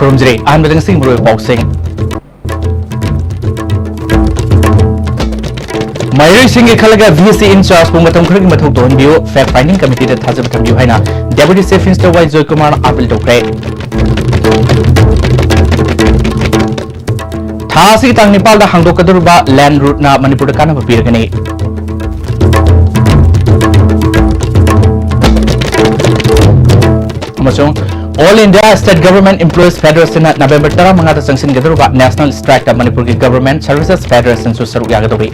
खुरुमजरी अहमद सिंह मुरुय पाउसिंग मयूरी सिंह खलगा VC इंचार्ज पुंग मतम खरगी मथौ दोनबियो फैक्ट फाइंडिंग कमिटी दा थाजब थंबियो हाइना deputy chief minister Y Joy Kumar appeal तौखरे थासी तांग नेपाल दा हांगदोकदुरबा लैंड रूट ना मणिपुर दा कानब पीरगनी All India State Government Employees Federation November 15 da sanction gadruba National Strike da Manipur ki Government Services Federation su saru yagadobi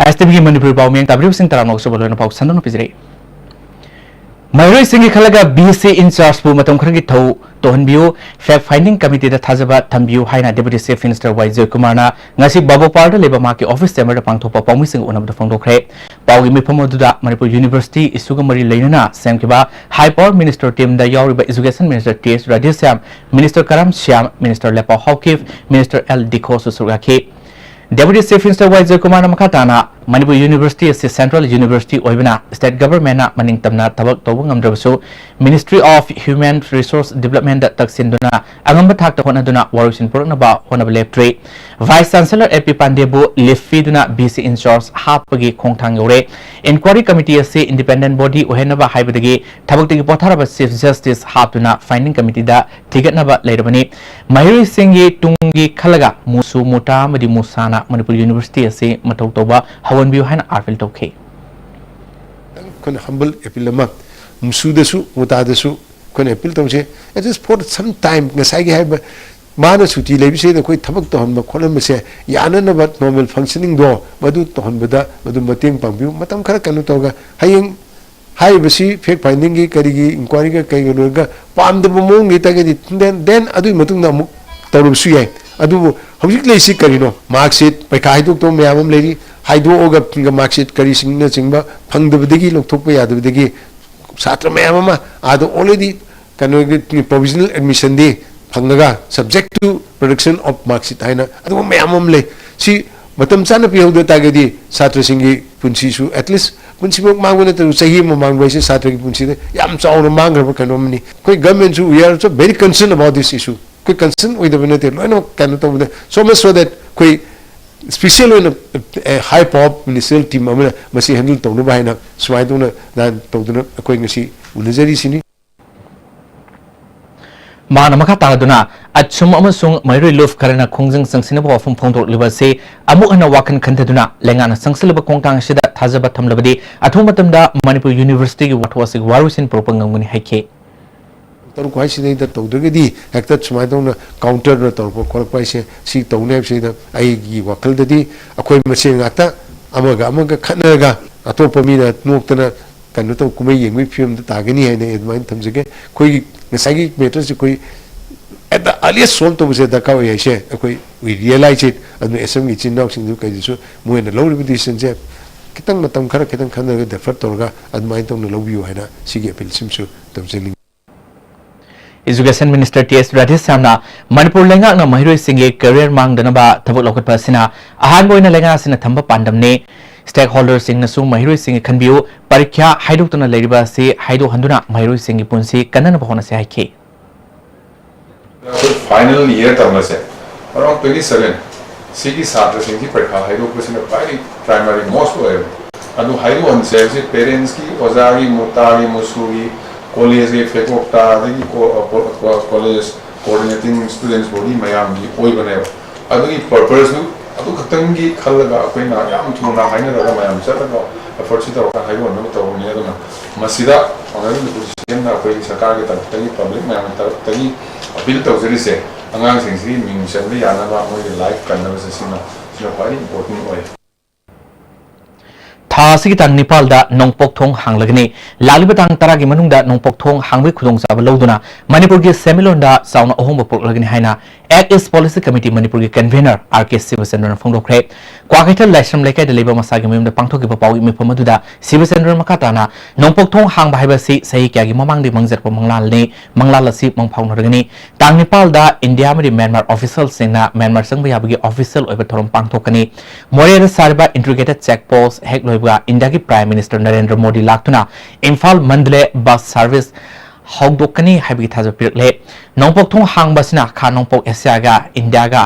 ISTB ki Manipur Bauming Tabriu Singh Taranok su bolona pau sandono pizrei Mayuri Singh khalaga BC in charge pu matam khargi thau tohanbiu fact finding committee da thajaba thambiu haina deputy chief minister Y Joy Kumar na ngasi Babopar da leba ma ki office chamber da pangthopa paumi sing unam da phongdokre paugi mifam da Manipur University isuga mari leinana semkiba high power minister team da yauriba education minister TS Radheshyam minister Karam Shyam minister Lepa Hawkif minister L Dikho susugaki Deputy Chief Minister Y Joy Kumar Makatana Manipur University is Central University Oibana State Government na maning tamna tabak tobu ngamdrabasu Ministry of Human Resource Development da taksinduna angamba thakta honaduna warusin purna ba honab leptre Vice Chancellor AP Pandebu Lifi duna BC in charge hapagi khongthang yore Inquiry Committee se independent body ohenaba haibadagi thabak potharaba Chief Justice haptuna Finding Committee da thigatnaba leirabani Mayuri Singh tungi khalaga musu muta madi musana Manipur University se matau toba Hawan view haina arfil tokhe kon humble appeal ma musu desu muta desu kon appeal tawse it is for some time ngasai gi haiba mana suti lebi se da koi thabak to hanba kholam se yana na bat normal functioning do madu to hanbada madu mateng pangbiu matam khara kanu toga hayeng hai basi fact finding gi karigi inquiry ga kai ga pam de mong gi ta gi then adu matung na muk tawru su yai adu hojik lei si karino mark sheet paika haidu to myamam leri haidu oga pinga mark sheet kari singna chingba phangdabadagi lokthokpa yadabadagi satra myamama adu already kanu provisional admission de phangaga subject to production of mark sheet haina adu myamam le si matam chana pi hoda tagedi satra singi punsi su at least punsi mok mangona tu sahi mo mangbai se satra ki punsi de yam chauna mangraba kanomni koi government su we are so very concerned about this issue koi concern with the benefit no kanu to so much so that koi special in a high pop ministerial team amana masi handle tawnu baina swai tuna dan tawduna koi ngasi unajari sini mana makha taraduna achum amasung Mayuri Luf karana khongjang sangsinaba wafum phongdok libase amuk ana wakan khantaduna lengana sangsilaba kongtang sida thajaba thamlabadi athumatamda Manipur University gi watwasig warusin propanganguni haike taru kwai si da tawdagadi hekta sumai tawna counter na tawpa kolpai se si tawne se da ai gi wakal dadi akoi mase ngata amaga khanaga atopa mi na noktana kanu to kumai yengmi film da tagani hai ne admain thamjage koi ngasagi matter se koi at the earliest solve to se da ka yai se koi we realize it and sm gi chin nok sing du kai su mu na low decision se kitang matam khara kitang khanaga defer torga admain tawna lobiu haina sige appeal simsu tamjeli Education Minister TS Radheshyam na Manipur lenga na Mayuri Singh career mangdanaba thabuk lokatpa sina ahan boina lenga sina thamba pandamne stakeholders sing na su Mayuri Singh khanbiu parikya haiduktuna leiriba se haidu handuna Mayuri Singh punsi kanana bahona se haike final year tamna se around 27 sigi satra singh ki parikha haidu kusina primary most way adu haidu on se parents ki ozagi mutagi musugi college ke faculty adi college coordinating students body mayam gi oi bane adu ki purpose nu adu khatang gi khalaga akoina yam thuna haina da mayam chataga effort si tawka haidu no tawni aduna masida honorable position na koi sarkar ge tarafta public mayam tarafta gi appeal tawjari se angang sing si ming chamli yana ba moi life kanna se sina very important oi Thasi tang Nepal da nongpok thong hanglagni laliba tang taragi manungda nongpok thong hangbai khudong saba loduna Manipur gi semilon da sauna ohong bapok lagni haina Act is Policy Committee Manipur gi convener RK Sivasendra phongdokre kwakaital laisram lekai da leba masagi memda pangthoki bapawi mipamaduda Sivasendra makatana nongpok thong hangba haiba si sahi kya gi mamang di mangjarpa manglalni manglalasi mangphaunargani tang Nepal da India mari Myanmar official singna Myanmar sangba yabagi official oiba thorom pangthokani Morera sarba integrated check post hek loiba लोगा India की prime minister Narendra Modi लाक्तुना Imphal Mandalay bus service हौदोकनी Hibi थाजो पिरले नोंपोक थों हांगबसना खा नोंपोक एशियागा इंडियागा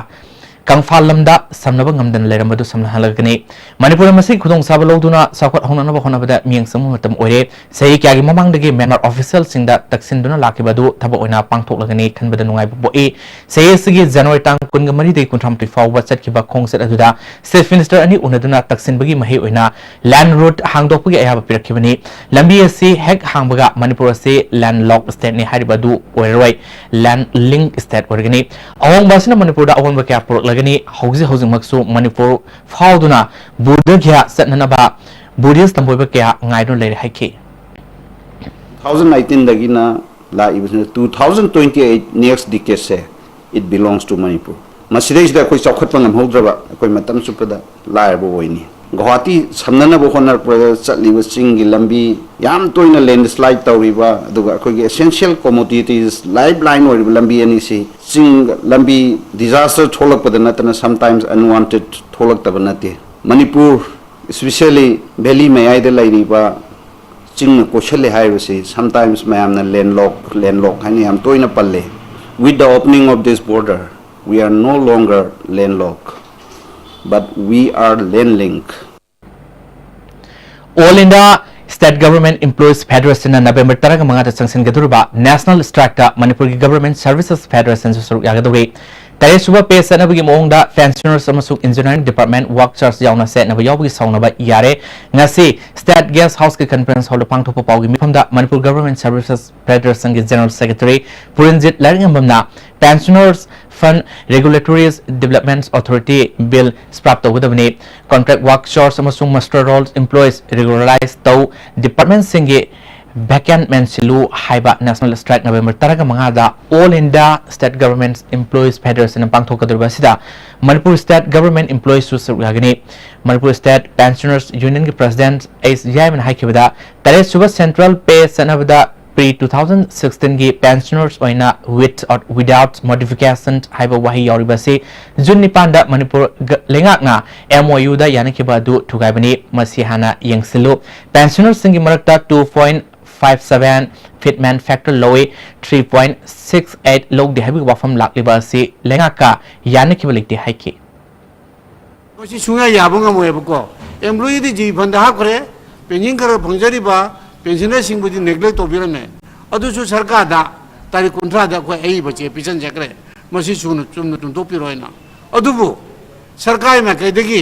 कंफाल lambda समनब ngमदन लेरमदु समनहलगनी Manipur मसी खुदों साब लौदुना साखत होननब होनबदा मियंग समु मतम ओरे सही क्यागी ममांगदगी म्यांमार ऑफिशियल सिंगदा तक्सिनदुना लाकिबदु थब ओइना पांगथोकलगनी खनबदा नुंगाइब बोई सही सगी जनवरी तांग कुनग मरी दे कुंथ्रामति फावबा चटकिबा खोंगसेट अदुदा चीफ मिनिस्टर अनि उनदुना तक्सिनबगी मही ओइना लैंड रूट हांगदोकपगी अयाबा पिरखिबनी लंबी असी हेक हांगबगा मणिपुर असी लैंड लॉक स्टेट ने हारिबदु ओइरोय लैंड लिंक स्टेट ओरगनी अवोंबासिना मणिपुरदा अवोंबा क्या लगनी हौजी हौजी मक्सु मणिपुर फाउदुना बुर्द घ्या सतननबा बुद्धिस्ट तंबोइबा क्या ngaidon leire haiki 2019 dagina la ibusna 2028 next decade se it belongs to Manipur masidais da koi chawkhat pangam hodraba koi matam supada la abo oini Guwahati samnana bo honar chatliba singi lambi yam toina landslide tawriba aduga koi essential commodities lifeline or lambi ani si sing lambi disaster tholak padana tana sometimes unwanted tholak tabanate Manipur especially valley mayai de lairiba sing koshale haibasi sometimes mayamna landlock hani am toina palle with the opening of this border we are no longer landlocked but we are land link. All India State Government Employees Federation and November Taraga Mangata Sanction Gaduruba National Strike Manipur Government Services Federation Yagaduri Tare Suba Pay Sanabagi Monda Pensioners Samasuk Engineering Department Work Charge Yauna Set Navayogi Saunaba Yare Nasi State Guest House Conference Hall Pang to Popogi from the Manipur Government Services Federation General Secretary Purinjit Laringambamna Pensioners Fund Regulatory Development Authority Bill Sprapto Wudavani Contract Workshop Samasung Master Roles Employees Regularized Tau Department Singi Vacant Mensilu Haiba National Strike November Taraga Mangada All India State Government Employees Federation and Pangthoka Durbasida Manipur State Government Employees Susagani Manipur State Pensioners Union President Ace Yaman Haikibada Tare Suba Central Pay Sanavada pre-2016 की pensioners ओइना with or without modification हाइबा वाही यारिबासी जुन निपांदा मणिपुर लेंगाकना MOU दा यानकिबादु थुगाइबनी मसिहाना यंगसिलु pensioners सिंगी मरकता 2.57 fitment factor lowe 3.68 log de habi wafam laklibaसी लेंगाका यानकिबलिते हाइकी कोशी सुंगा याबंगा मोयबको एम्प्लॉयी दी जी फंड हा करे पेंशन कर फंजरीबा पेंशनर सिंह बुदी नेग्लेक्ट तोबिरने अदुसु सरकार दा तारीख 19 दा को एई बचे पिसन जकरे मसी सुनु चुम तुम तोपिरोइना अदुबु सरकार में कइदगी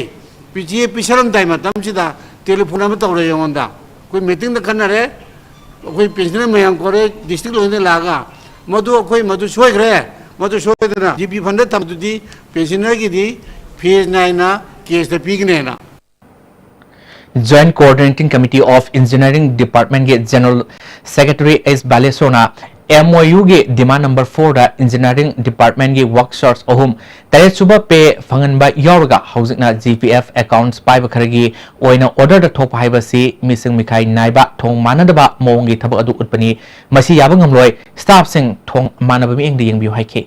पीजीए पिसरम टाइम तमसिदा टेलीफोन में तौरे यंदा कोई मीटिंग द कनरे कोई पेंशनर मयम करे डिस्ट्रिक्ट लोने लागा मधु कोई मधु सोइग्रे मधु सोइदना जीपी फंड तमदुदी पेंशनर की दी फेज 9 ना केस द पिगनेना Joint Coordinating Committee of Engineering Department के General Secretary S. Balesona MOU के demand number 4 दा Engineering Department के workshops अहुम तरे सुबह पे फंगनबा यावगा हाउसिंगना GPF accounts पाइबा खरगी ओइना order दा थोप हाइबसी मिसिंग मिखाई नाइबा थोंग मानदबा मोंगी थब अदु उत्पनी मसी याबा ngamloi staff sing थोंग मानबा mi engdi yengbiu haike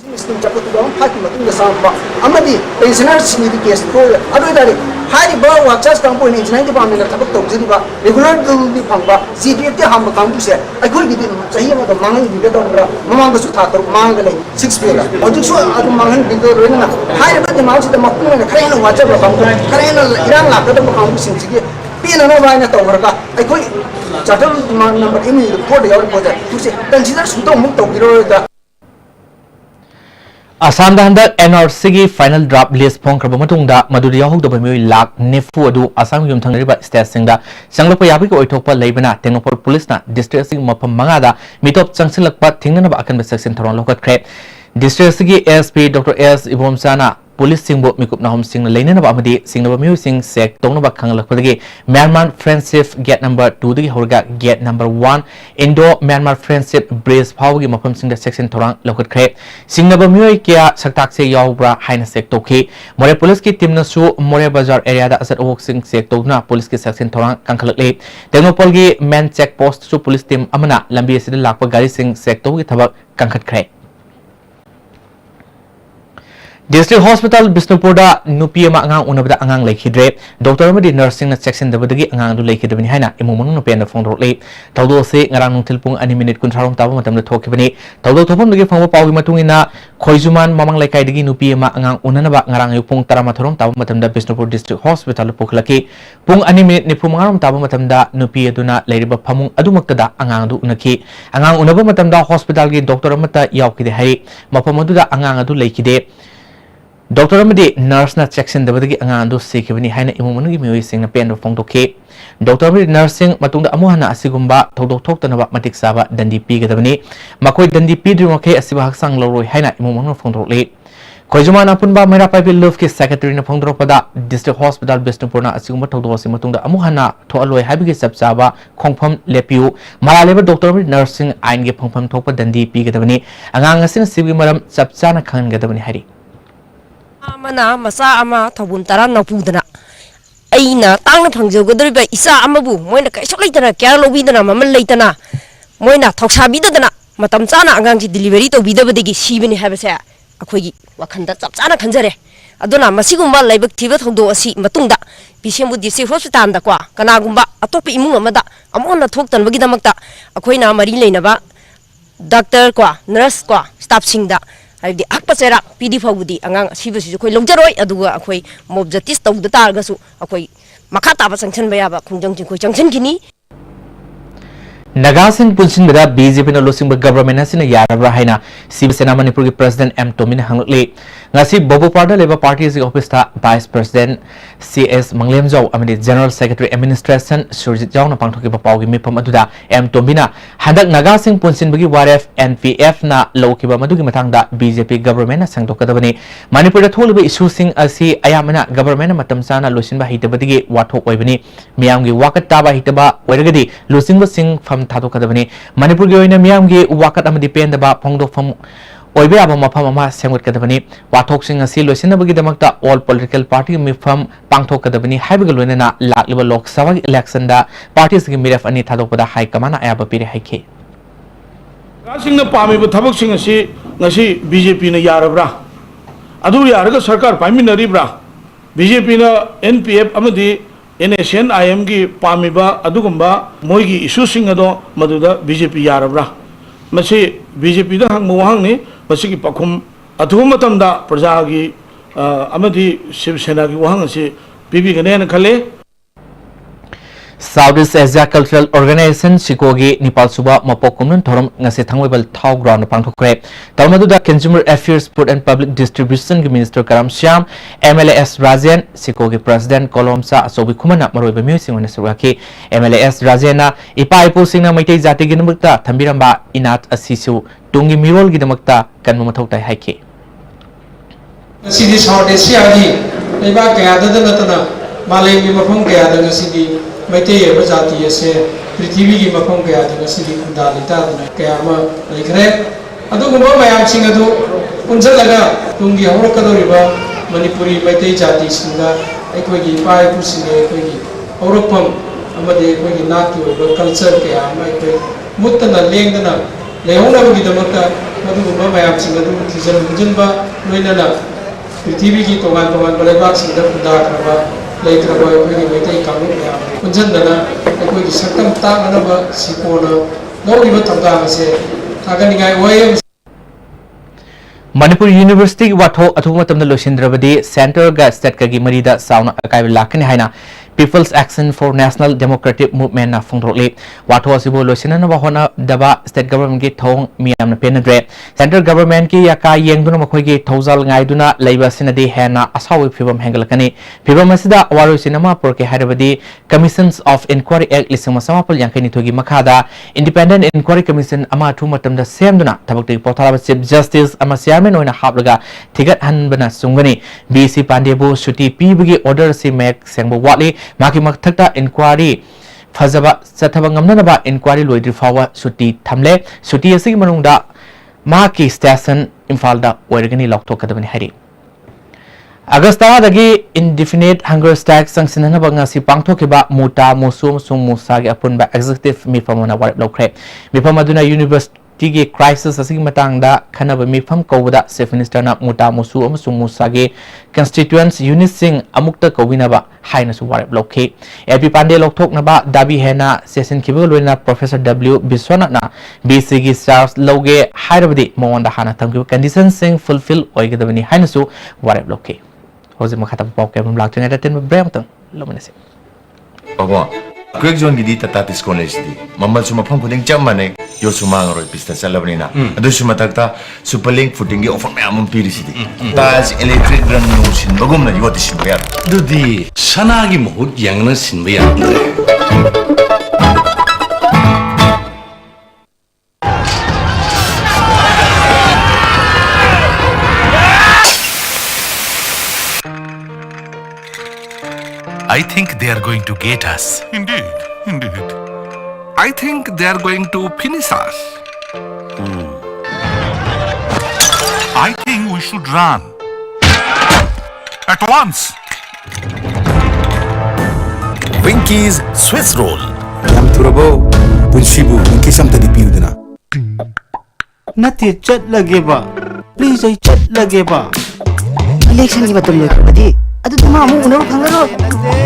System chapter to don't fight the sound box. Amadi, pensioner senior case to other high bar watchers company is 90 of the regular to the Pamba, CPF Hamba Campu said, I could give him Sahima the Mangan, you get on Mamanga Sutato, Mangale, 6 pillar. Or to show other Mangan bigger Rena. High about the mouse of the Makun and the Crane of whatever Crane Iran like the Campus in Sigi. Pin and over at Overga. I could chattel number in the 40 hour project to say, consider Suto Mukto. Assam da handak NRC की final draft list फोंखरबा मतुंगदा मदुदि याहोगदबा मियोय lakh नेफु अदु Assam युमथंगरिबा state सिंगदा संगलप याबि को ओइथोकपा लेबना Tengnoupal police ना district सिंग मफम मंगादा मिटोप चंगसिलकपा थिंगनबा अकनबा सेक्शन थरोन लोकतख्रे डिस्ट्रिक्ट की एसपी डॉक्टर एस इबोमसाना पुलिस सिंगबो मिकुपना होम सिंग लेननबा अमदि सिंगनबा मियोय सिंग सेक तोंगनबा खंगलकपदगी म्यांमार फ्रेंडशिप गेट नंबर 2 दगी होरगा gate number 1 Indo Myanmar friendship bridge फावगी मफम सिंग सेक्शन थरोन लोकतख्रे सिंगनबा मियोय क्या सक्ताक से यावब्रा हाइना सेक तोखी मोरे पुलिस की टीम नसु मोरे बाजार एरिया दा असत ओक सिंग सेक तोगना पुलिस की सेक्शन थरोन कंखलकले टेक्नोपोल की मेन चेक पोस्ट सु पुलिस टीम अमना लंबी सिद लाकपा गाड़ी सिंग सेक तोगी थबक कंखतख्रे District Hospital Bisnupurda nupi ama angang unabda angang laikhidre doctor amadi nursing na section dabadagi angang du laikhidabani haina imumunu nupen da phongdor le tawdo se ngarang nungthil pung 2 minute kuntharom taba matam da thokibani tawdo thopam dagi phangba pawgi matungina khoijuman mamang laikai dagi nupi ama angang unanaba ngarang yu pung 13 taba matam da Bisnupur District Hospital puklaki pung 2 minute nipu mangarom taba matam da nupi aduna leiriba phamung adumakta da angang du unaki angang unaba matam da hospital gi doctor amata yaukide hai mapam adu da angang adu laikide Doctor amadi nurse na section dabadagi angang do sikibani haina imumunu gi miwi sing na pen fong toke doctor amadi nursing matungda amuhana asigumba thodok thoktanaba matik saba dandi pigadabani makoi dandi pidri makai asiba haksang loroi haina imumunu fong le Khoijuman apunba mera pai love ki secretary na phongdro pada district hospital Bisnupur na asigumba thodok asi matungda amuhana thoaloi haibigi sabsaba khongpham lepiu malaleba doctor amadi nursing ain ge phongpham thokpa dandi pigadabani angang asin sibgi maram sabchana khangadabani hari Mana masa ama thobun tara napudana aina tangna phangjogodriba isa amabu moina kai solaitana kya lobidana mamal leitana moina thoksabidatana matam chana angang ji delivery to bidabadegi sibini habase akhoi wakhanda chapchana khanjare aduna masigumba laibak thiba thodo asi matungda Bisemu District Hospital da kwa kanagumba atopi imung amada amonna thoktanbagi damakta akhoina mari leinaba doctor kwa nurse kwa staff singda Di akpasera PD fawudi angang sibasi khoi longjaroi aduga akhoi mob justice tawda targasu akhoi makata ba sanction bayaba khungjang khoi changchen kini Nagasing punsin beda BJP na losing government asina yarabra haina Sibasena Manipur ki President M Tomin hangle ngasi Bobo Parda leba party si office ta Vice President CS Manglem Jaw amadi General Secretary Administration Surjit Jaw na pangthoki ba pawgi mipam aduda M Tomina handak Nagasing punsin bagi WRF NPF na lokiba madugi matangda BJP government na sangtokadabani Manipur da tholiba issue sing asi ayamana government na matamsana losin ba hitabadigi wathok oibani miyamgi wakat taba hitaba oiragadi losin ba sing fam Kadabani Manipur Goina Miamgi Wakat Amadi Pendaba Pongdo from Oibe Mapama Samut Kadabani Watoxing a Silo Sinabagi Damakta all political party Mifam Pangto Kadabani Habigaluna Lak Liver Lok Savag election da parties Miraf Ani Tadopada High Kamana Abapiri Hike Sing the Pami with Tabak Sing Nasi BJP na Yarabra Adu Yaraga Sarkar Pamina Ribra BJP na NPF Amadi NSN IM की पामिबा अदुगुम्बा मोइगी issue सिंग अदो मदुदा BJP यारब्रा मसे BJP दा हंग मुहांग ने मसे की पखुम अथुम मतमदा प्रजा की अमदी शिवसेना की वहांग से पीबी गने न खले Southeast Asia Cultural Organization Shikogi Nepal Suba Mapokumun Thorum ngase thangwebal thau ground pangthokre tamadu da Consumer Affairs Food and Public Distribution Minister Karam Shyam MLAS Rajan Shikogi President Kolomsa Asobi Khumana maroiba music on suraki MLAS Rajana ipa ipo singna maitai jati gi namukta thambiramba inat asisu tungi mirol gi namakta kanmu mathoktai haike Sidi South Asia gi leba kaya da natana malay gi mafam kaya da sidi Maite Bajati se Prithvi Mapong Gaya Sidi Kundalita Kayama Lakre Adugumba Mayam Singadu Unzalaga Tungi Horokadoriba Manipuri Maite Jati Singa Equigi Pai Pusine Equigi Oropam Amade Equigi Naki culture Kayama Mutana Langana Leona Vidamaka Adugumba Mayam Singadu Tizan Junba Luinana Prithvi Toman Toman Balabak Singa Kundaka Later, we take a look Unjandana, we second time another Sipona, no river Tanga say, Tagani way. Manipur University Watho Atumatam the Lusindravadi Center Gas that Kagi Marida Sauna Akai Lakan Haina People's Action for National Democratic Movement na Fungrole Watho Asibo Lusinana Wahona Daba State Government Gate Tong Miam Penadre Central Government Ki Yaka Yengduna Makogi Tozal Ngaiduna Labor Sinadi Hana Asawi Pibam Hengalakani Pibam Masida Waru Cinema Porke Hadabadi Commissions of Inquiry Act Lisamasapal Yankani Togi Makada Independent Inquiry Commission Amatumatam the same Duna Tabak Portala Chief Justice Amasiaman Oina Hablaga Tigat Hanbana Sungani BC Pandebu Shuti Pibigi Order Si Mek Sangbo Watli Maki Makta Inquiry Fazaba Satabangam Inquiry Loidri Fawa Suti Tamle Suti Asi Manunda Maki Station Infalda Oregani Lokto Kadabani Hari Agasta Dagi Indefinite Hunger Strike Sanction Bangasi Pangto Kiba Muta Musum Sum Musagi Apunba Executive Mipamona Warp Lokre Mipamaduna ꯇꯤꯒꯤ crisis ꯑꯁꯤꯒꯤ ꯃꯇꯥꯡꯗ ꯈꯟꯅꯕ ꯃꯤꯐꯝ ꯀꯧꯕꯗ chief ꯃꯤꯅꯤꯁꯇꯔꯅ ꯃꯨꯇꯥ ꯃꯨꯁꯨ ꯑꯃꯁꯨꯡ ꯃꯨꯁꯥꯒꯤ ꯀꯟꯁꯇꯤꯇ꯭ꯌꯨꯑꯦꯟꯁ ꯌꯨꯅꯤꯠꯁꯤꯡ ꯑꯃꯨꯛꯇ ꯀꯧꯕꯤꯅꯕ ꯍꯥꯏꯅꯁꯨ ꯋꯥꯔꯦꯞ ꯂꯧꯈꯤ ꯑꯦꯜꯄꯤ ꯄꯥꯟꯗꯦ ꯂꯧꯊꯣꯛꯅꯕ ꯗꯥꯕꯤ ꯍꯦꯟꯅ ꯆꯦꯁꯤꯟꯈꯤꯕꯒ ꯂꯣꯏꯅꯅ ꯄ꯭ꯔꯣꯐꯦꯁꯔ ꯗꯕ꯭ꯂꯤꯎ ꯕꯤꯁ꯭ꯋꯅꯥꯊꯅ ꯕꯤꯁꯤꯒꯤ ꯆꯥꯔꯖ ꯂꯧꯒꯦ ꯍꯥꯏꯔꯕꯗꯤ ꯃꯉꯣꯟꯗ ꯍꯥꯟꯅ ꯊꯝꯈꯤꯕ ꯀꯟꯗꯤꯁꯟꯁꯤꯡ ꯐꯨꯜꯐꯤꯜ ꯑꯣꯏꯒꯗꯕꯅꯤ ꯍꯥꯏꯅꯁꯨ ꯋꯥꯔꯦꯞ ꯂꯧꯈꯤ ꯍꯧꯖꯤꯛ ꯃꯈꯥ ꯇꯥꯕ ꯄꯥꯎ ꯀꯌꯥ ꯂꯥꯛꯇ꯭ꯔꯤꯉꯩꯗ ꯇꯤꯟꯕ ꯕ꯭ꯔꯦꯛ ꯑꯃꯇꯪ ꯂꯧꯃꯤꯟꯅꯁꯤ Pabo, quick zone gidi tata college di. Mamal suma phang puding cham mane yo suma ngaro pista chalabni na. Adu suma takta superlink footing gi offer me amum piri sidi. Tas electric run no sin bagum na yoti sin bayar. Dudi sanagi mohut yang na sin bayar. I think they are going to get us. Indeed, indeed. I think they are going to finish us. I think we should run. At once. Winky's Swiss roll. Yam turabo, punshibu, Winky samta di piudana. Nati chat lagi ba? Please ay chat lagi ba? Election ki batum loy khadi adu tuma amu unaw phangaro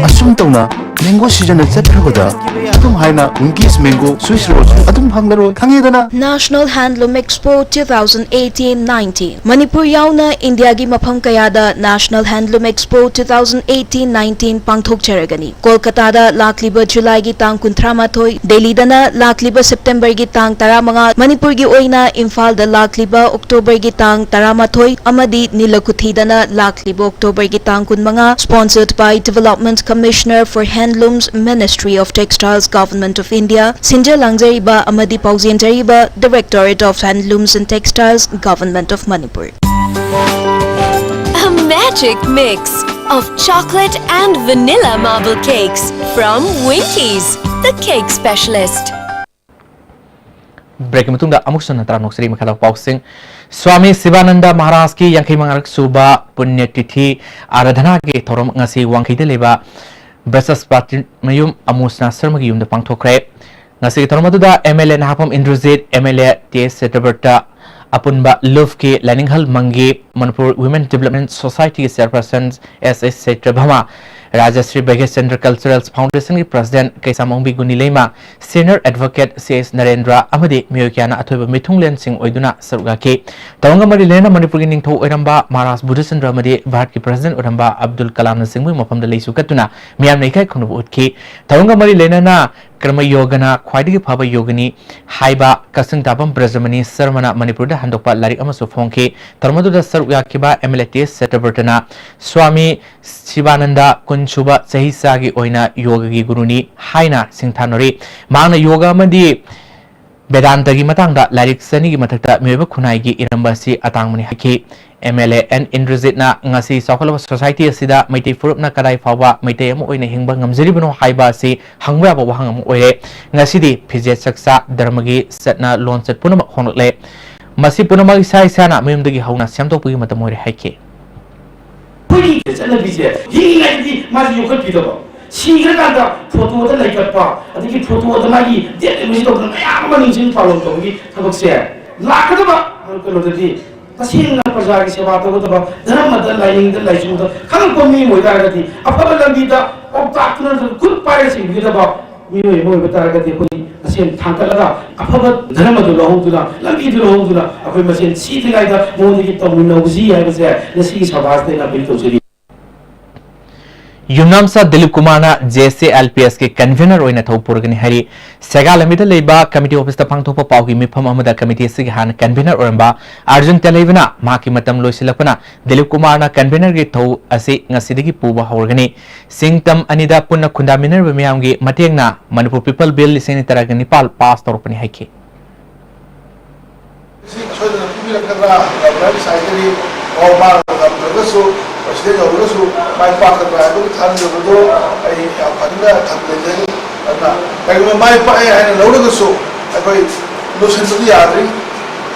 Asum tawna mango season chatragoda adum haina Winky's mango Swiss rolls adum hanglaro khangedana. National Handloom Expo 2018-19 Manipur yauna India gi mafam kayada National Handloom Expo 2018-19 pangthok charagani. Kolkata da lakliba July gi tang 38, Delhi dana lakliba September gi tang 15, Manipur gi oina Imphal da lakliba October gi tang 18 amadi Nilakuthi dana lakliba October gi tang 15, sponsored by Development Commissioner for Handlooms, Ministry of Textiles, Government of India, Sinja Langzariba Amadi Pauzianjariba, Directorate of Handlooms and Textiles, Government of Manipur. A magic mix of chocolate and vanilla marble cakes from Winky's, the cake specialist. Break matungda amuk sunna taranok sri makhadak pausing Swami Sivananda Maharaj ki yankhai mangarak suba punyatithi aradhana ge thorom ngasi wangkhai de leba Brasaspati mayum amusna sarmagi yum da pangthokre ngasi thorom aduda MLA nahapam Indrajit MLA TS Setaberta apunba love ki laninghal mangi Manipur Women Development Society chairperson SS Setrabhama Rajashri Bagesh Chandra Cultural Foundation ki President Kaisamongbi Gunilema Senior Advocate CS Narendra amadi Myokyana athoiba mithunglen sing oiduna saruga ki tawanga mari lena Manipur gi ningtho oiramba Maharaj Buddhachandra amadi Bharat ki President oiramba Abdul Kalam na singmui mafamda leisu katuna miyam nei kai khongbu utki tawanga mari lena na Karma Yogana khwaidagi phaba yogani haiba kasing tabam Brajamani Sarmana Manipur da handokpa larik amasu phongki tarmadu da saruga kiba MLT Setabertana Swami Sivananda Kunchuba Sahisa gi oina yoga gi guruni haina singthanori mangna yoga amadi Vedanta gi matangda larik sani gi mathakta meba khunai gi iramba si atangmani haki MLA and Indrajit na ngasi Saukhalaba Society asida Maitei Furup na kadai fawa Maitei amu oina hingba ngamjaribano haiba si hangba ba wahang amu oire ngasidi Phijet Saksa Dharmagi Satna Lonsat punama honokle masi punama isai sana mayumdagi hauna samtokpagi matam oire haike Puri chalabije hingai mari yokal pidaba Sigra kanda photo da laikatpa adiki photo da magi de mi to ya ma ning sin follow to gi thabak se lakadaba ko di Pasina Pajaki Savata, Dhamma, lying the license, Kankomi, Modarati, Apolabita, of partners, good pirates in Vidaba, Mitaragati, Asin Tankala, Apollo, Dhamma to the Hotula, Laki to the Hotula, a machine, seating like that, Modi to Nozi, I was there, the seas of Aston and Bilto. Yumnamsa Dilip Kumar na JCLPS ke convener oina thau purgani hari Segalamida leba committee office ta pangthopa paugi mifam amada committee sig han convener oramba Arjun Televina maki matam loisilakna Dilip Kumar na convener ge thau ase ngasidagi puba horgani singtam anida punna khundaminer bemyamgi matengna Manipur People Bill liseni taragani pal pass torpani haike State of Rusu, my father, I don't tell you, I my fire and a load of the soap. I pay listen to the artery.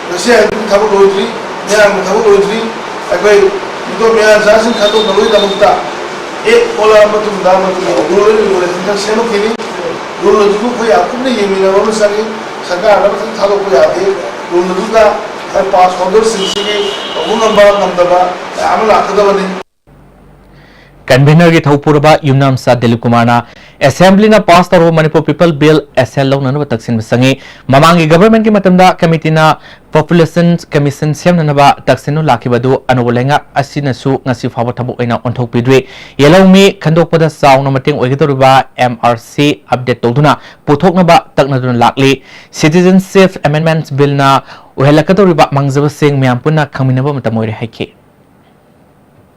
The same Tabuloidri, Yan Tabuloidri, I pay Utomia Zazen Kato, the way of that. Ola Matum Dama to the Senokini, Rulu Kuya, Kuni, Sani, Saga, Talo Kuyati, room pass holder सिंह उंगम लाखदबनी convener की थौपुरबा युमनामसा Dilip Kumar assembly pass तौर Manipur people bill एसएल लौनब तकसीन संगे ममांगी गवर्नमेंट की मतमदा कमिटीना पॉपुलेशन कमीशन सेमनब तकसीन लाखिबदु अनोब लेंगा असिनसु ngasi फाव थबो ओइना ओंथोकपिद्वे येलौमी खंदोकपदा साउना मतेंग ओइगदोरिबा एमआरसी अपडेट तौदुना पुथोकनबा तकनदुना लाखली सिटीजनशिप अमेंडमेंट्स बिलना ओहेलकदोरिबा मांगजबसिंग म्याम पुना खमिनबा मतम ओइरे हाइके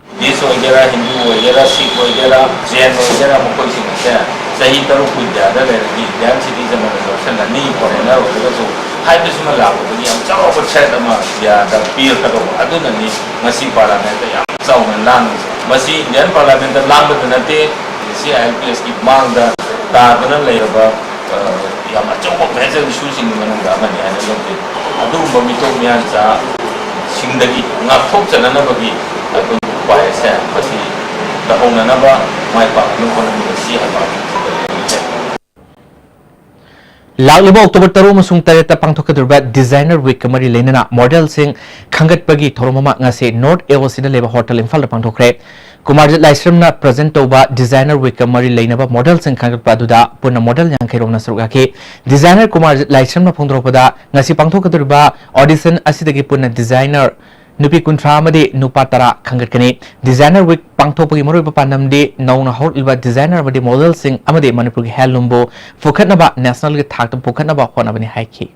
This वगैरह हिंदू वगैरह सिख वगैरह जैन वगैरह मुकोई सिंह से सही तरह कुछ ज़्यादा लेने इंडियन सिटीजन में लोग नहीं फॉरेनर वगैरह तो हाई बिस में लागू तो ये हम चारों पर छह तमा या द पीर का तो अदु नहीं मसी पार्लियामेंट या चारों में लांग मसी इंडियन पार्लियामेंट लांग बदलते सी आईपीएस की मांग दा ताबन लेरबा या चारों मेजर इशू सिंह में नंगा मनी आने लोग अदु बमितो मियां चा Sindgi ngaphok chanana bagi pai se pasi da hongna ba mai pa no kon ni si ha ba लाखलिबा अक्टोबर 3 मसुंग तरत पांथोकदुरबा डिजाइनर वीक कमरी लेनना मॉडल सिंह खंगतपगी थोरममा ngase नॉर्थ एवोसिना लेबा होटल इंफाल पांथोखरे कुमार लाइश्रमना प्रेजेंट तौबा डिजाइनर वीक कमरी लेनबा मॉडल सिंह खंगतपा दुदा पुना मॉडल यांखैरोमना सुरुगाके डिजाइनर कुमार लाइश्रमना फोंदरोपदा ngasi पांथोकदुरबा ऑडिशन असिदगी पुना डिजाइनर नुपी कुंथ्रा नुपा तरा खंगटकनी डिजाइनर वीक पांथोपगी मरुब पानमदे नौना हौरलिबा डिजाइनर अमदे मॉडल सिंह अमदे मणिपुर की हेलुम्बो फुखतनबा नेशनल के थाक फुखतनबा होनबनी हाइखी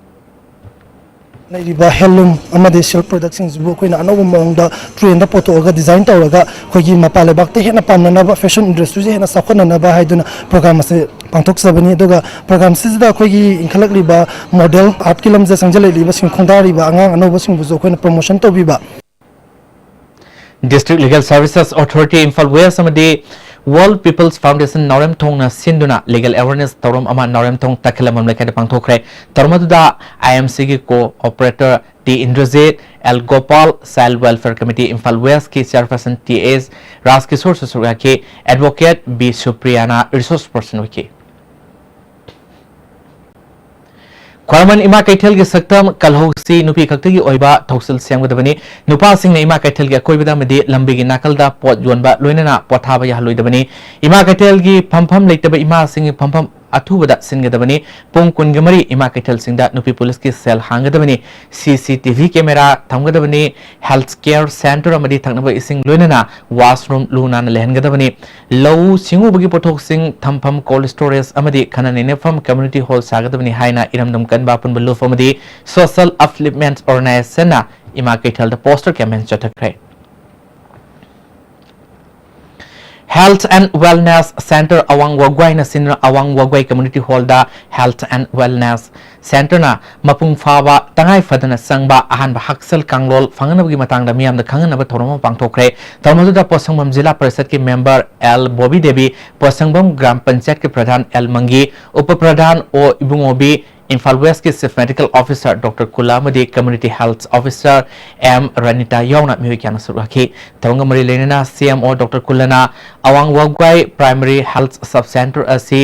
लेरिबा हेलुम अमदे सिल्क प्रोडक्शन जुबो कोइना अनोब मोंगदा ट्रेंड पोतोगा डिजाइन तौरगा खोगी मपाले बाक्ते हेना पाननबा फैशन इंडस्ट्री हेना सखननबा हाइदुना प्रोग्राम से पांथोक सबनी दुगा प्रोग्राम सिदा खोगी इंखलकलिबा मॉडल आर्ट किलम जे संजलेलिबा सिंह खोंदारिबा अंगा अनोब सिंह बुजो कोइना प्रमोशन तोबिबा district legal services authority Imphal west अमदे वर्ल्ड पीपल्स फाउंडेशन नौरेम थोंगना सिंदुना लीगल अवेयरनेस तौरम अमा नौरेम थोंग तखिला ममलेखा पांथोखरे तौरमदुदा आईएमसी की cooperator T Indrajit L Gopal child welfare committee Imphal west की चेयरपर्सन टी एस राजकिशोर ससुरा के एडवोकेट बी सुप्रियाना रिसोर्स पर्सन हुई ख्वारमन इमा कैथल के सक्तम कलहौसी नुपी खक्तगी ओइबा थौसल सेमगदबनी नुपा सिंह इमा कैथल के कोइबदा मदे लंबी की नाकलदा पोट योनबा लोइनना पोथाबा यहलोइदबनी इमा कैथल की फमफम लेतबा इमा सिंह फमफम अथुबदा सिनगदबनी पुंग कुनगमरी इमा कैथल सिंहदा नुपी पुलिस की सेल हांगदबनी सीसीटीवी कैमरा थमगदबनी हेल्थ केयर सेंटर अमदी थंगनबा इसिंग लोइनना वाशरूम लुनान लेहनगदबनी लौ सिंगुबगी पोथोक सिंह थमफम कोल्ड स्टोरेज अमदी खननेनेफम कम्युनिटी हॉल सागदबनी हाइना इरमदम कनबा पुनबा लुफ अमदी social upliftment organisation Ima Keithel द पोस्टर कैंपेन चथखरे Health and Wellness Center Awang Wagwai na sinra Awang Wagwai Community Hall da Health and Wellness Center na mapung fawa tangai fadana sangba ahan ba haksal kanglol fanganabgi matang da miyam da khanganaba thoroma pangthokre tarmadu da Posangbam Jila Parishad ke member L Bobby Devi Posangbam Gram Panchayat ke pradhan L Mangi Upa Pradhan O Ibungobi Imphal west के chief medical officer doctor कुलामदी community health officer M Ranita यौना मिहुई क्याना सुरखी तवंगमरी लेना CMO doctor कुलना अवांग वगवाई प्राइमरी हेल्थ सब सेंटर असी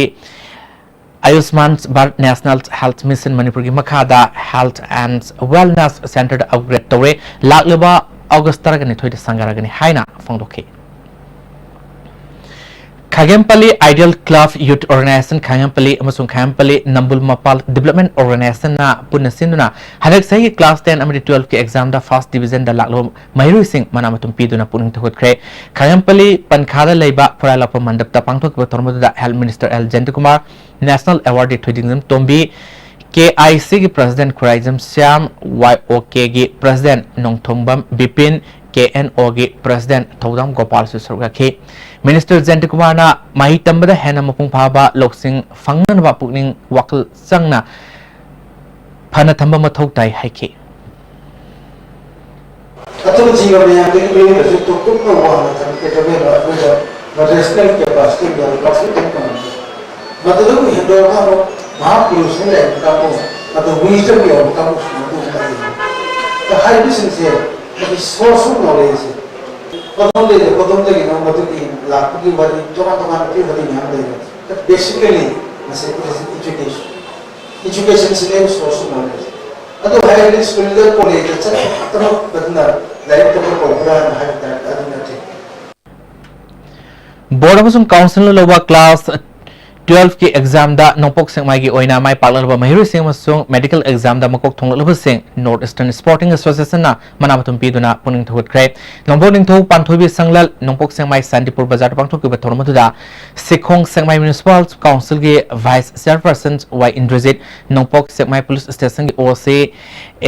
Ayushman Bharat national health mission Manipur की मखादा health and wellness centre upgrade तौरे लाखलबा अगस्त तरगनि थोइद संगारगनि हाइना फोंदोखी Khagempalli ideal club youth organisation Khagempalli अमसुंग खागेमपल्ली नंबुल मपाल डेवलपमेंट ऑर्गेनाइजेशन ना पुनः सिंधुना हरक सही क्लास 10 अमरी 12 के एग्जाम दा फर्स्ट डिवीजन दा लाखलो मयूरी सिंह मनामतुम पीदुना पुनिंग थोखरे खागेमपल्ली पनखादा लेबा फरालाप मंडप ता पांगथोक बतरमदा health minister L Jayanta Kumar national award थोइदिंगम तोंबी KIC की प्रेसिडेंट खुराइजम श्याम YOK की प्रेसिडेंट नोंगथोंबम बिपिन KNO की प्रेसिडेंट थौदाम गोपाल सुसुरगाखी मिनिस्टर जयंत कुमार ना माही तंबदा हेना मपुंग फाबा लोकसिंग फंगनबा पुकनिंग वकल संगना फना थंबा मथौ ताई हाइखी अतुल जीवन में आगे के लिए रजित तो कुछ न हुआ ना था कि जब ये रेस्टल के पास के लिए काफी टाइम का मतलब वो हिंदू का वो महापुरुष ने का वो मतलब विजडम के और का वो तो हाई डिसेंस है कि सोर्स ऑफ नॉलेज है कदम ले ना मतलब कि लाख की वाली जो की वाली यहाँ ले तो बेसिकली जैसे एजुकेशन से सोर्स ऑफ नॉलेज अदो हाई स्कूल द कॉलेज च तनो बदना लाइफ तो प्रोग्राम हाई दैट अदना थे बोर्ड अमसुंग काउंसिल लोवा क्लास 12 की एग्जाम दा नोपok सेंगमाई की ओइना माई पार्लर महिरु सिंह मसुंग मेडिकल एग्जाम दा मकोक थोंगलबा सिंह नॉर्थ ईस्टर्न स्पोर्टिंग एसोसिएशन ना मनाबतुम पीदुना पुनिंग थोखत्रे नोंबो निंगथौ पांथोबी संगलल नोपok सेंगमाई सांदीपुर बाजार पांथोक की थोरमदुदा सिखोंग सेंगमाई म्युनिसिपल काउंसिल की वाइस चेयरपर्सन वाई इंद्रजित नोपok सेंगमाई पुलिस स्टेशन की ओसी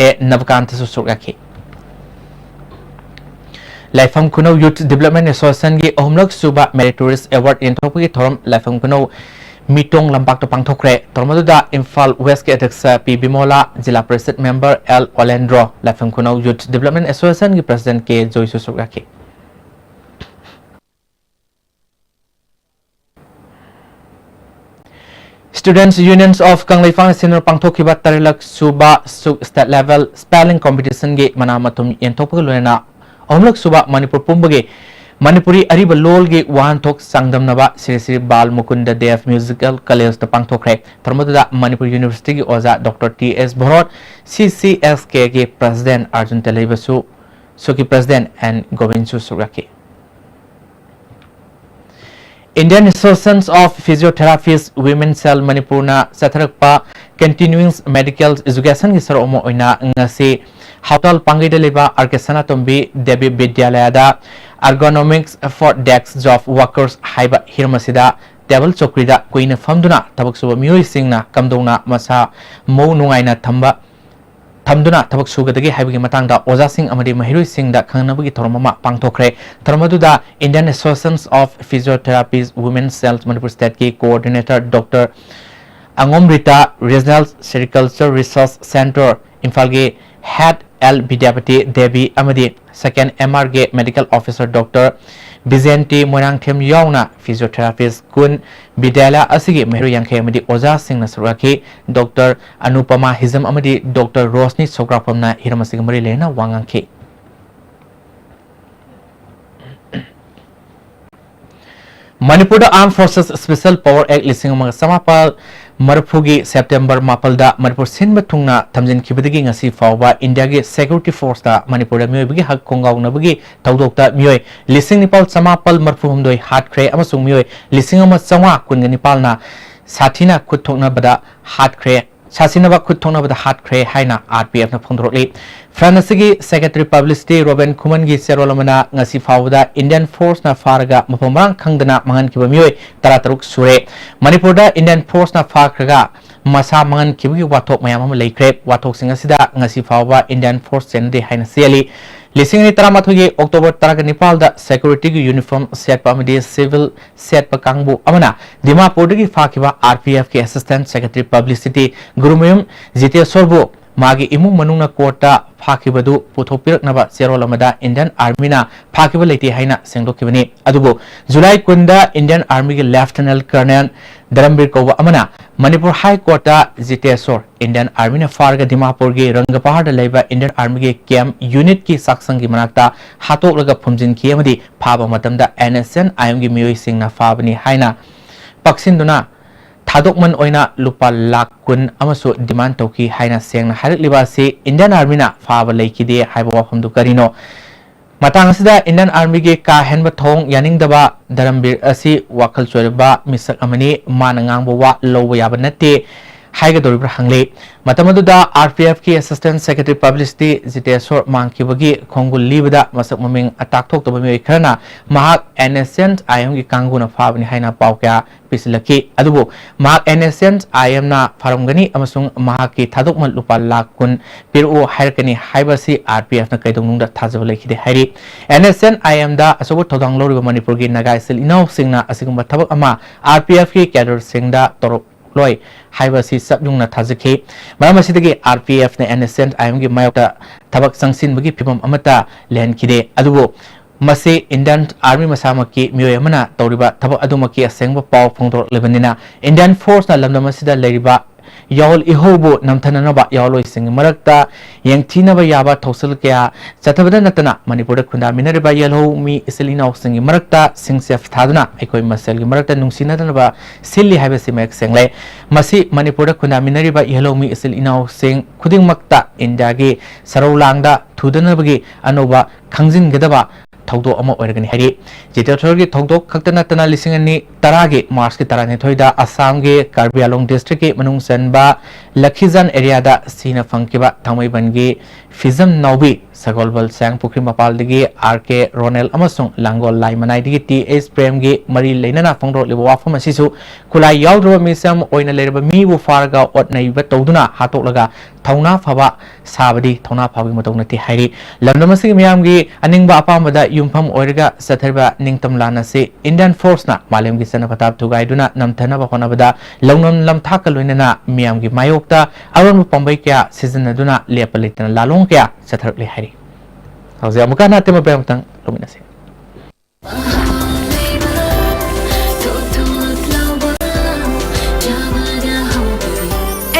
ए नवकांत सुसुरगाखी लाइफम खुनौ यूथ डेवलपमेंट एसोसिएशन की अहमलक सुबा मेरिटोरियस अवार्ड इंथोपकी थोरम लाइफम खुनौ मीटोंग लंपाक पांथोखरे तोरमदुदा इम्फाल वेस्ट के अध्यक्ष P Bimola Zila Parishad member L Olendro लाइफम खुनौ यूथ डेवलपमेंट एसोसिएशन की president K Joy सुसुरगाखी Students Unions of Kanglifang Senior Pangthokiba Tarilak Suba State Level Spelling Competition ge manamatum yentopuk luna Omlok Suba Manipur Pumbage Manipuri Ariba Lol ge Wan Tok Sangdam Naba Sri Sri Bal Mukunda Deaf Musical College the Pangthokre Thermoda Manipur University ge Oza Dr. T.S. Bharot CCSK ge President Arjun Telebasu Suki President and Govindu Suraki Indian Association of Physiotherapists Women Cell Manipur na Satharakpa Continuing Medical Education ki saromo oina ngasi Hotel Pangida Liba Arkesana Tombi Debi Vidyalaya Ergonomics for Desk Job Workers Haiba Hirmasida Table Chokrida Queen Famduna Tabak Suba Mui Singna Kamdona Masa Mo Nungaina Tamba Tamduna Tabak Sugadagi Habi Matanga Oza Singh Amadi Mahiru Singh da Kangnabagi Tormama Pangtokre Tormaduda Indian Association of Physiotherapists Women's Health Manipur State ki Coordinator Dr. Angomrita Regional Sericulture Resource Center Infalge Head L. Vidyapati Devi Amadi Second MRG Medical Officer Dr. Bizenti Monangthem Yauna Physiotherapist Kun Bidala Asigi Meru Yankhe Amadi Oza Singh Nasraki Dr. Anupama Hizam Amadi Dr. Rosni Sokrapamna Hiramasig Mari Lena Wangangke Manipur Armed Forces Special Power Act Lising Samapal Marpugi September Mapalda Manipur Sinba Tungna Tamjin Kibidigi Ngasi Fawa India ge Security Force da Manipur Myoy Hak Kongau Nabagi Taudokta Myoy Lising Nipal Samapal Marpuhumdoi Hat Kre Amasung Myoy Lising Ama Sawa Kunganipal na Satina Kutokna Bada Hat Kre Sasinaba Kutokna Bada Hat Kre Haina RPF na Pondroli Franasigi Secretary Publicity Robin Kumangi Serolamana Ngasi Fawda Indian Force na Faraga Mapamang Kangdana Mangan Kibamyoy Tarataruk Sure Manipur da Indian Force na Faraga Masa Mangan Kibi Watok Mayama Laikre Watok Singasida Ngasi Fawa Indian Force Sendi Haina Siali Lising ni Taramatugi October Taraga Nepal da Security Uniform Set Pamidi Civil Set Pakangbu Amana Dimapur dagi Fakiba RPF ke Assistant Secretary Publicity Gurumuyum Zitya Sorbo Magi imung manungna kota Fakibadu Putopirak Naba Serolamada Indian Army na Fakiba Leti Haina Sengdokibani Adubo July Kunda Indian Army ke Lieutenant Colonel Darambir Kowa Amana Manipur High Court Zitesor Indian Army na Farga Dimapur ge Rangapahar da Laiba Indian Army ge Camp Unit ki Saksang gi Manakta Hatok laga Phumjin ki amadi Phaba matamda NSN IM gi Miyoi Singh na Fabani Haina Paksinduna Thadokman oina lupa lakun amaso demand toki haina sengna harik libasi Indian Army na faba laikide haiba wafam du karino matang asida Indian Army ge ka henba thong yaning daba Darambir asi wakal choiba misak amani manangang bawa lowa yaba natte haiga doribra hangle matamaduda RPF ki Assistant Secretary Publicity Zitesor Mangkibagi Khongul libada masak maming atak thok to bami kharna mahak NSN IM gi kanguna fabni haina paukya pisilaki adubu mahak NSN IM na faramgani amasung mahak ki thadokmal lupa lakun piru hairkani haibasi RPF na kaidongnungda thajabale khide hairi NSN IM da asobo thodang loriba Manipur gi nagai sil inaw singna asigumba thabak ama RPF ki cadre singda torok loi haibasi sabyungna thajaki maramasitagi RPF na NSN IM gi mayokta thabak sangsin bagi phibam amata len khide adubo masi Indian Army masamaki mioy amana tawriba thabak adumaki asengba paw phongdor lebanina Indian Force na lamdamasida leriba yawl ihobu namthananaba yawloi sing marakta yengthinaba yaba thosil kya chathabada natana manipur khunda minariba yelho mi iselina sing marakta singsef thaduna aikoi masel gi marakta nungsinadana silli haiba simek sengle masi manipur khunda minariba yelho mi iselina sing khuding makta india gi sarolangda thudanabagi anoba khangjin gedaba thaudo ama oiragani hari jitetor gi thaudo khaktana tana lisingani taragi mars ki tarani thoida assam ge karbi along district ki manung sanba lakhizan area da sina phangkiba thamai bangi fizam naubi sagolbal sang pukri mapal digi rk ronel amasung langol lai manai digi ts prem gi mari leinana phangro libo wafam asisu kulai yaudro misam oina lerba mi bu farga otnai ba tawduna hatolaga thauna phaba sabadi thauna phabi matong nati hairi lamdamasi miyam gi aningba apamada yumpham oirga satharba ningtam lana se indian force na malem gi sana patap thugaiduna namthana ba honabada longnam lamthaka loinana miyam gi mayokta aron pambai kya season aduna lepalitana lalong kya satharle hairi hauze amuka na tema bemtang luminase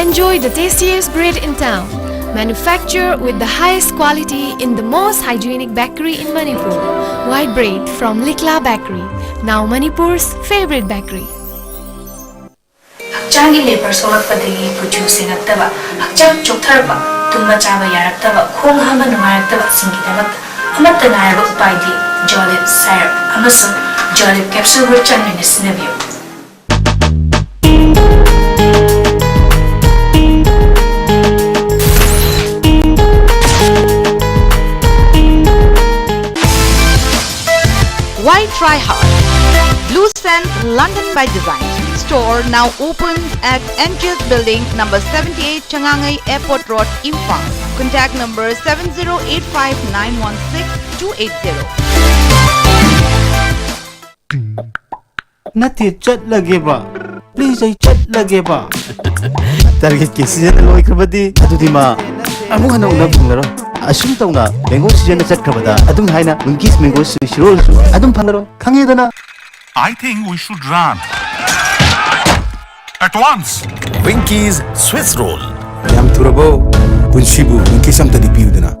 Enjoy the tastiest bread in town. Manufactured with the highest quality in the most hygienic bakery in Manipur. White bread from Likla Bakery, now Manipur's favorite bakery. Hakchangi labor solakpadagi producing aktaba, hakchang choktarba, tumba chaba yaraktaba, khong hama nungaraktaba singidamak, amatta ngaraba upaidi, jolib syrup, amasung jolib capsule rich and sinabiyo. Why try hard? Blue Sand London by Design store now open at NGS Building number 78 Changangai Airport Road, Imphal. Contact number 7085916280. Nati chat lagi ba? Please ay chat lagi ba? Target ki season loy krabadi adudi ma amu hana una phangaro asum tawna mango season na chat krabada adum haina Winkies mango shiro adum phangaro khangedana. I think we should run at once. Winkies Swiss roll. Yam turabo punshibu Winkies am tadi piudana.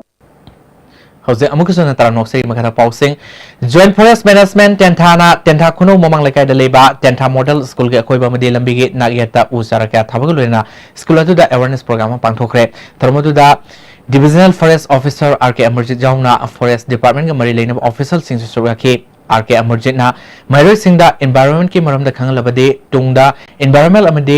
hauze amuka sona taranok sei makana pausing joint forest management tentha khuno momang lekai da leba tentha model school ge akoi ba made lambi ge nagyata usara kya thabag loina school atu da awareness program pangthokre tharmodu da divisional forest officer rk emergent jauna forest department ge mari leina official sing su rakhi rk emergent na mairoi singda environment ki maram da khanglabade tungda environmental amade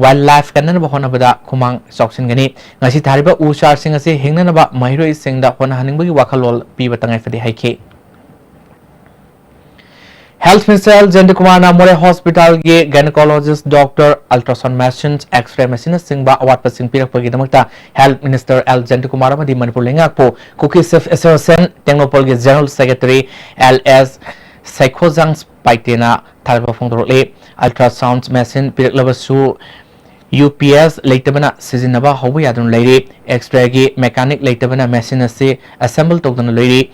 wildlife kanana bahona bada khumang soksin gani ngasi thariba usar sing ase hengnana ba mairoi singda hona haningbagi wakalol pi batangai fadi haike Health Minister Jende Kumar na More Hospital ge gynecologist Dr. Ultrasound machines X-ray machine singba award pasing pirak pagi damakta Health Minister L Jende Kumar amadi Manipur lengak po Kuki Sif Association Technopol ge General Secretary LS Saikojang Paitena tharba phongdorle ultrasound machine pirak labasu UPS leitabana sizinaba hobu yadun leiri X-ray ge mechanic leitabana machine ase assemble tokdana leiri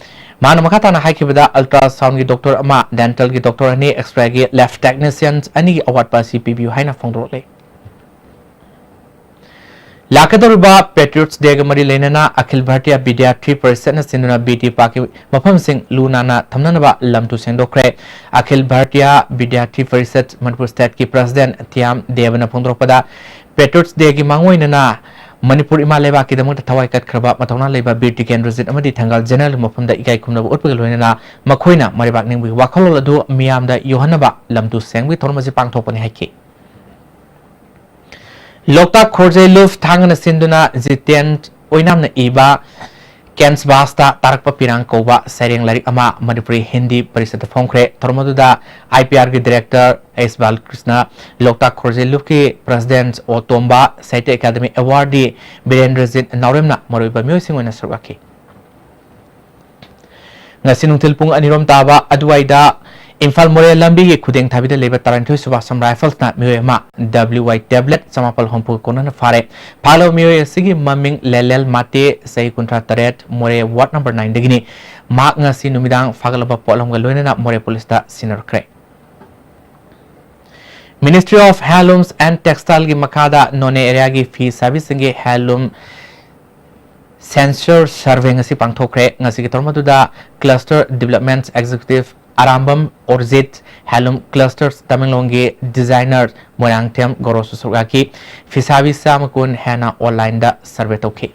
Mana makatana haikibada ultrasound gi doctor ama dental gi doctor ani X-ray gi left technicians ani award pa CPB haina phongdorle Lakadurba Patriots Day Mari Lenana Akhil Bhartiya Vidyarthi Parishad na Sinduna BT Paki Mafam Singh Lunana Thamnanaba Lamtu Sendokre Akhil Bhartiya Vidyarthi Parishad Manipur State ki President Thiam Devana Phongdorpada Patriots Day gi mangoinana Manipur ima leba ki damang thawai kat khraba matawna leba BT Kendrazit amadi thangal general mafam da ikai khumnaba utpagal loinana makhoina maribak ningbi wakhalol adu miyamda yohanaba lamtu sengbi thormaji pangthokpani haike Lokta Khorjai Luf Thangana Sinduna Zitian Oinamna Iba Kens Basta Tarakpa Pirang Koba Sereng Larik Ama Manipuri Hindi Parishad Phongkre Thormaduda IPR ki Director S Balkrishna Lokta Khorjai Luf ki President Otomba Saite Academy Awardee Birendrajit Nauremna Maroiba Music Wena Sarwaki Ngasinung Tilpung Anirom Taba Aduaida Infal More Lambi ge khudeng thabida leba Taranthoi Subasam Rifles na miyoema WY tablet samapal hompu konan fare phalo miyoe sigi maming lelel mate sei kuntra taret more ward number 9 degini ma ngasi numidang fagalaba polom ga loina na more police da sinor kre Ministry of Handlooms and Textile gi makada none area gi fee service gi handloom sensor survey ngasi pangthokre ngasi gi tormaduda cluster development executive Arambam Orzit Handloom Clusters Tamilongi designer Moyangtem Gorosu Suraki Fisavi Samakun Hana online da survey toki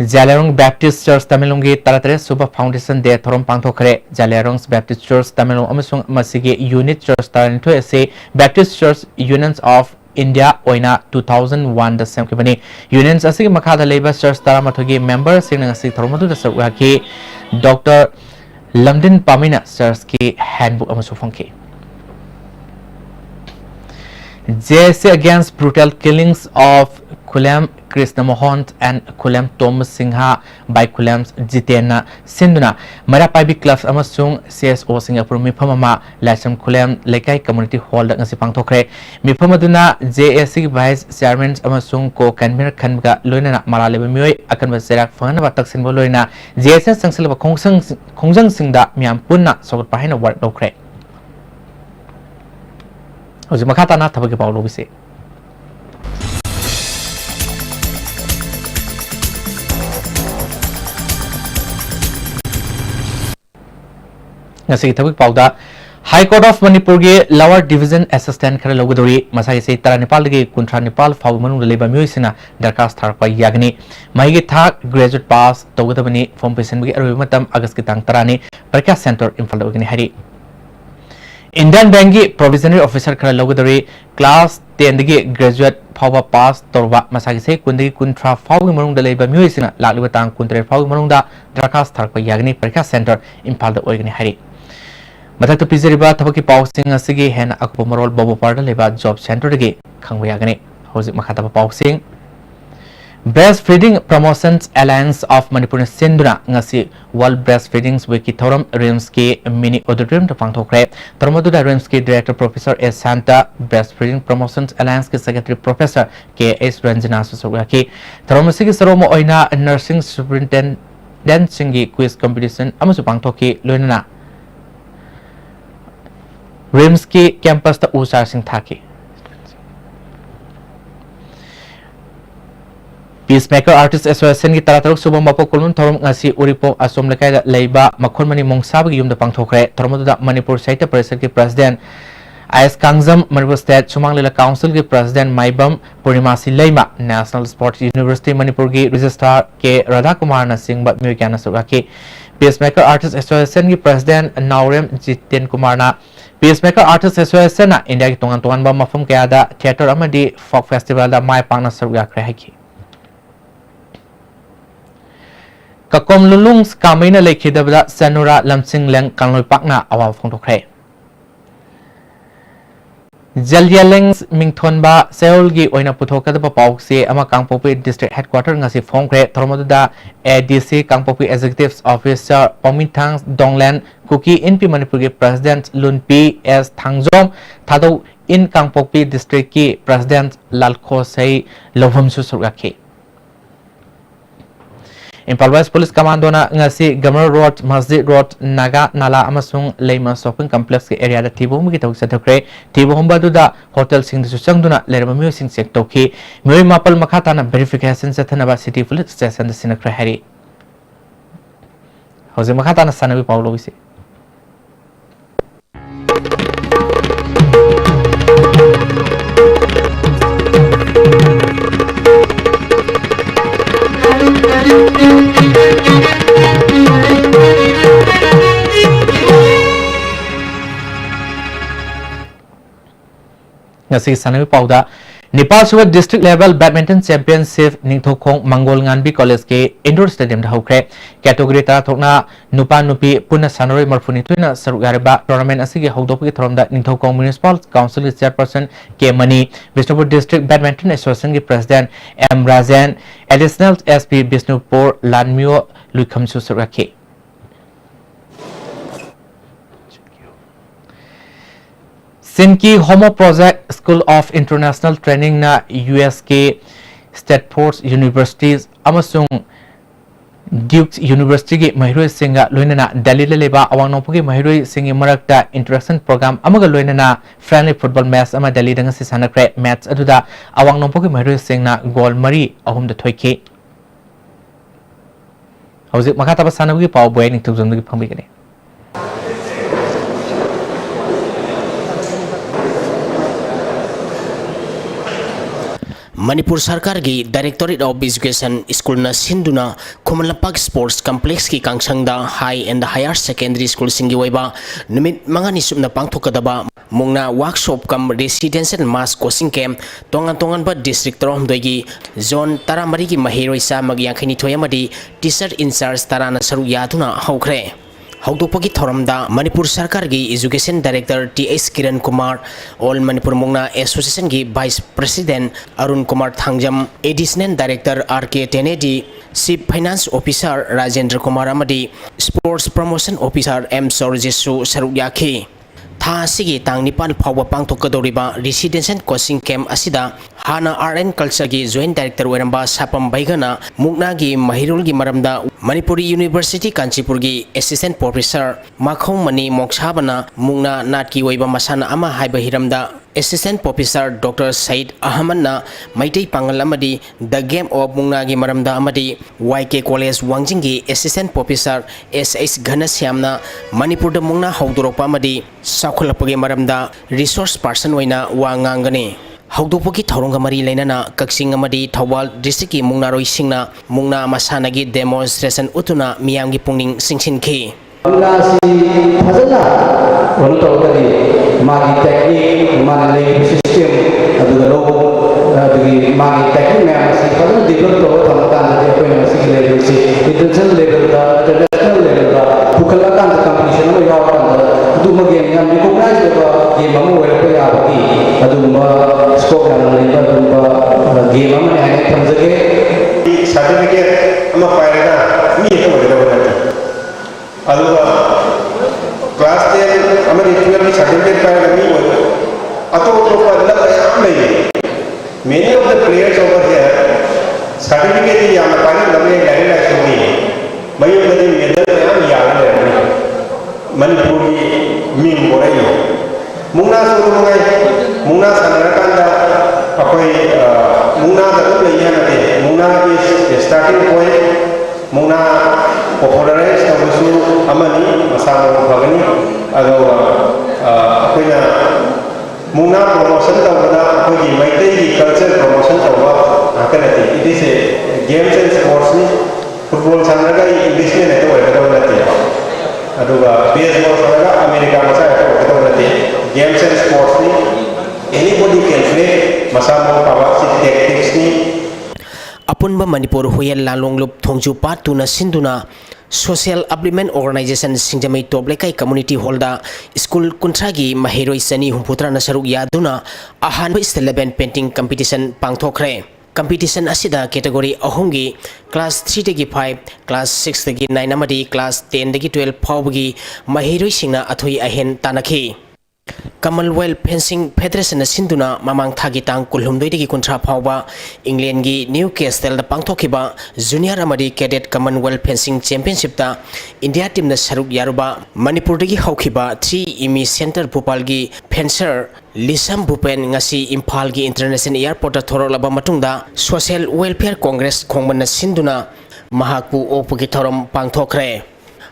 Jalerong Baptist Church Tamilongi Taratare Super Foundation de Thorom Pangthokre Jalerong Baptist Church Tamilong Amasung Masigi Unit Church Taranto SA Baptist Church Unions of India Oina 2001 the same company Unions Asigi Makada Labor Church Taramathogi members sing Asig Thoromatu the Suraki Dr. London Pamina Church ki handbook Amasu Funky JSA against brutal killings of Kulem Krishna Mohon and Kulem Thomas Singha by Kulem's Jitena Sinduna Marapabi Clubs Amasung CSO Singapore Mipamama Lacham Kulem Lekai Community Hall ngasi pangthokre Mipamaduna JSC Vice Chairman Amasung ko Kanmir Khanga Loina Marale Mioi akan baserak fana batak sinbo loina JSS Sangsilba Khongjang Singda Miam Punna Sobat Pahina work dokre Oji makata na tabagi Paulo bisi ngasi tabagi pauda High Court of Manipur ge Lower Division Assistant khara logodori masai se tara Nepal ge kuntra Nepal faw manung leba myoisina darkas tharpa yagni mai ge thak graduate pass togodabani form patient ge aroi matam August ki tang tarani Parkya Center Imphal ogni hari Indian Bank ge provisionary officer khara logodori class 10 ge graduate faw pass torba masai se kundi kuntra faw ge manung leba myoisina lakliba tang kuntre faw manung da darkas tharpa yagni Parkya Center Imphal ogni hari Matak Pizariba Tabaki Pausing Asigi Hen Akumarol Bobo Parda Leba Job Center Ge Kangwayagani Hosi Makataba Pausing Breastfeeding Promotions Alliance of Manipur Sinduna Ngasi World Breastfeeding Wiki Thorum Rimski Mini Auditorium to Pangthokre Tormaduda Rimski Director Professor S. Santa Breastfeeding Promotions Alliance Secretary Professor K. S. Ranjana Susogaki Thoromasigi Saromo Oina Nursing Superintendent Singi Quiz Competition Amasu Pangthoki Lunana Rimski campus ta usar sing thaki Peacemaker Artist Association ki tarataruk subam bapo kulun thorum ngasi uripo asom lekai da leiba makhonmani mongsab gi yumda pangthokre thormoda Manipur Sahitya Parishad ki president IS Kangjam Manipur State Sumang Lila Council ki president Maibam Purnimasi Leima National Sports University Manipur ki registrar ke Radha Kumar na singba myokana sugaki Peacemaker Artist Association ki president Naurem Jiten Kumar na Peacemaker Artist Association na India ki tongan ba mafum kaya da theater amadi folk festival da mai pangna sarga kre haki Kakom lulung kamaina lekhidabda Sanura Lamsing Leng kanloi pakna awa phongthokre Jalyalengs Mingthonba Seoul gi oina puthokadaba paukse ama Kangpopi District Headquarter ngasi phongkre thormoda ADC Kangpopi Executive Officer Pomintang Donglen Kuki NP Manipur ki President Lunpi S Thangjom Thado in Kangpopi District ki President Lalkho Sei Lobham Susurgaki Impal West Police Commando na ngasi Gamer Road, Masjid Road, Naga Nala amasung Leima Shopping Complex ke area da Tibom gi tawk sathokre Tibom baduda hotel sing su changduna lerma myo sing check tawki myo mapal makhata na verification sathanaba city police station da sinakra hari hoje makhata na sanabi paulo bisi ngasi sanami pauda Nepal Suba District Level Badminton Championship Ningthokong Mangol Nganbi College ke indoor stadium da hokre category ta thokna nupa nupi punna sanori marfuni tuina sarugariba tournament asigi hogdopi thoromda Ningthokong Municipal Council Chairperson K Mani Bishnupur District Badminton Association ki President M Rajan Additional SP Bishnupur Lanmyo Luikhamsu sarugaki Sinki Homo Project School of International Training na USK Stanford Universities amasung Duke University ki mahiroi singa loinana Delhi le leba awang nongpu ki mahiroi singi marakta interaction program amaga loinana friendly football match ama Delhi danga si sanakre match aduda awang nongpu ki mahiroi singna goal mari ahum da thoike hauzik makata ba sanabu ki paw boy ning tuzum gi phangbi kane Manipur Sarkar gi Directorate of Education School na Sinduna Kumalapag Sports Complex ki Kangsangda High and Higher Secondary School singi waiba numit mga nisum na pangthokadaba mungna workshop kam residential mass coaching camp tongan ba district torom doigi zone taramari ki mahiroi sa magyangkhani thoyamadi teacher in charge tarana saru yaduna haukre Haudopagi Thoramda, Manipur Sarkar gi Education Director T.S. Kiran Kumar, All Manipur Mungna Association gi Vice President Arun Kumar Thangjam, Additional Director R.K. Tenedi, Chief Finance Officer Rajendra Kumar Amadi, Sports Promotion Officer M. Sorjesu Sarukyaki. Tha sigi tang nipal phawba pangthokadoriba residential coaching camp asida hana RN culture gi joint director weramba sapam baigana mugna gi mahirul gi maramda Manipuri University Kanchipur gi assistant professor makhom mani mokshabana mugna natki oiba masana ama haiba hiramda assistant professor Dr. Said Ahmad na Maitei Pangal amadi the game of mugna gi maramda amadi YK College Wangjing gi assistant professor SS Ghanasyam na Manipur da mugna haudorokpa amadi sakhulapagi maramda resource person oina wa ngangani Haudopaki Tauronga Mari Lenana, Kaksing Amadi, Tawal, District Mungna Roisingna, Mungna Masanagi demonstration Utuna, Miyangi Punging Singsin Ki. Magi technique, magi system, the logo, the magi technique, masih develop tentang apa yang masih level international level, international level, bukalakan competition yang yawan, itu magi yang recognize bahwa game kamu walaupun ya bagi, itu scope yang lain, game kamu yang terjadi. Certificate, ama payahnya, ini itu berbeda. Aduh. Class 10 हमारे engineer की certificate पाया नहीं हुआ अतो तो पहला काम नहीं many of the players over here certificate ही यहाँ पानी लगे गाड़ी लाइसेंस नहीं मैं ये बड़ी मेडल में हम याद ले रहे हैं मणिपुरी मीन बोले ही मुंगना सुरू मुंगना संरक्षण अपने मुंगना तक नहीं है ना मुंगना की starting point मुंगना popularize tabusu amani masama bagani ado akoina mungna promotion tabada akogi maitai gi culture promotion tawa akanati it is a games and sports ni football sanaga english ne neto ekado nati ado baseball sanaga america masa ekado nati games and sports ni anybody can play masama pawasi tactics ni Apunba Manipur Huyel Lalonglup Thongju Patuna Sinduna Social Upliftment Organization Singjamai Toblekai Community Holda School Kuntragi Mahiroi Sani Humputra Nasaruk Yaduna Ahan Steleban Painting Competition Pangthokre Competition Asida Category Ahungi Class 3 Degi 5 Class 6 Degi 9 Amadi Class 10 Degi 12 Pawgi Mahiroi Singna Athui Ahen Tanaki Commonwealth Fencing Federation Sinduna Mamang Thagitang Kulhumdoi Degi Kuntra Pawba England gi Newcastle da Pangthokiba Junior Amadi Cadet Commonwealth Fencing Championship da India team na Saruk Yaruba Manipur degi haukiba 3 imi Center Bhopal gi Fencer Lisam Bhupen ngasi Imphal gi International Airport da thorolaba matungda Social Welfare Congress khongman Sinduna Mahakpu Opagi Thorom Pangthokre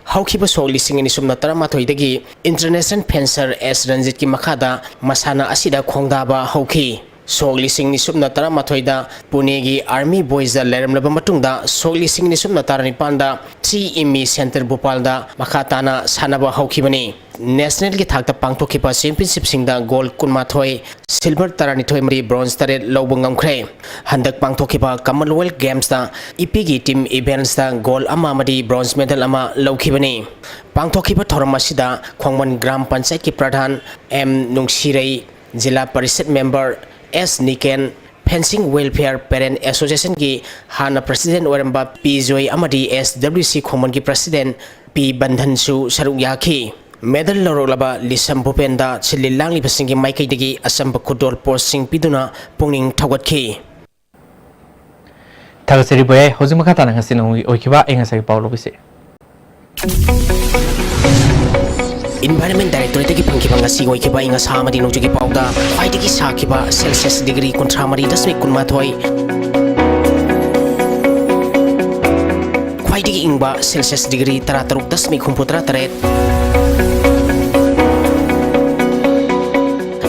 Haukiba so lising ini sumna taramathoi degi International Fencer S Ranjit ki makhada masana asida khongdaba hauki so lising ni sumna taramathoi da Pune gi Army Boys da leramlaba matungda so lising ni sumna tarani panda 3 imi Center Bhopal da makhatana sanaba haukibani National ki thakta pangthokiba championship singda gold kunmathoi silver tarani thoi mari bronze tare lobungam khre handak pangthokiba Commonwealth Games da ipigi team events da gold ama mari bronze medal ama lawkhibani pangthokiba thoramasida khongman gram panchayat ki pradhan M Nungsirei Jila Parishad member S Niken Fencing Welfare Parent Association ki hana president oramba P Joy amadi SWC khongman ki president P Bandhan su saruk yaki Medal Lorolaba Lisam Bupenda Chililang Lipasingi Maikai Degi Asamba Kudol Posting Piduna Punging Tawatki Tagasiri boy, Hosumaka Hasin Okiba, Engasai Paulo Visi. Environment Directorate ki pangkibanga si Okiba inga samadi no jugi pauda, Faitiki Sakiba, Celsius degree contramari dasmik kunmatoi. Faitiki ingba Celsius degree tarataruk dasmik humputra taret.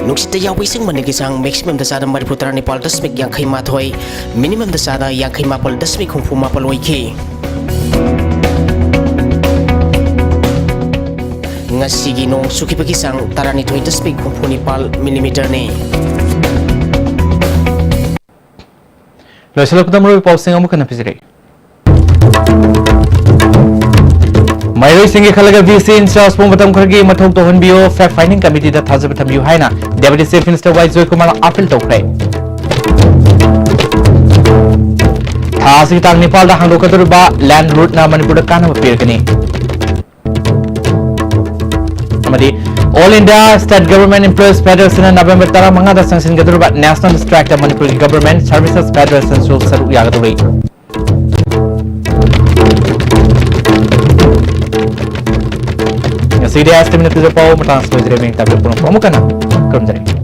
Nuksita yawi sing manigisang maximum dasada mariputra Nepal dasmik yang kay mathoy, minimum dasada yang kay mapal dasmik humpu mapal oiki. Ngasigi no sukipagisang taranitoy dasmik humpu Nepal millimeter ni. Lo salap na mo pausing amo kana pisire. Mairoi singi khalaga VC in charge pong batam khargi mathok to honbio fact finding committee da thajab thamyu haina Deputy Chief Minister Y Joy Kumar appeal to kre thasi tang Nepal da hangdo kadur ba land route na Manipur da kana appeal kani amadi All India State Government Employees Federation in November 13 manga da sanction gadur ba National Strike da Manipur Government Services Federation sul saru yagaduri Saya estimate itu jauh matang sebagai remeng tapi pun promo kana kerja.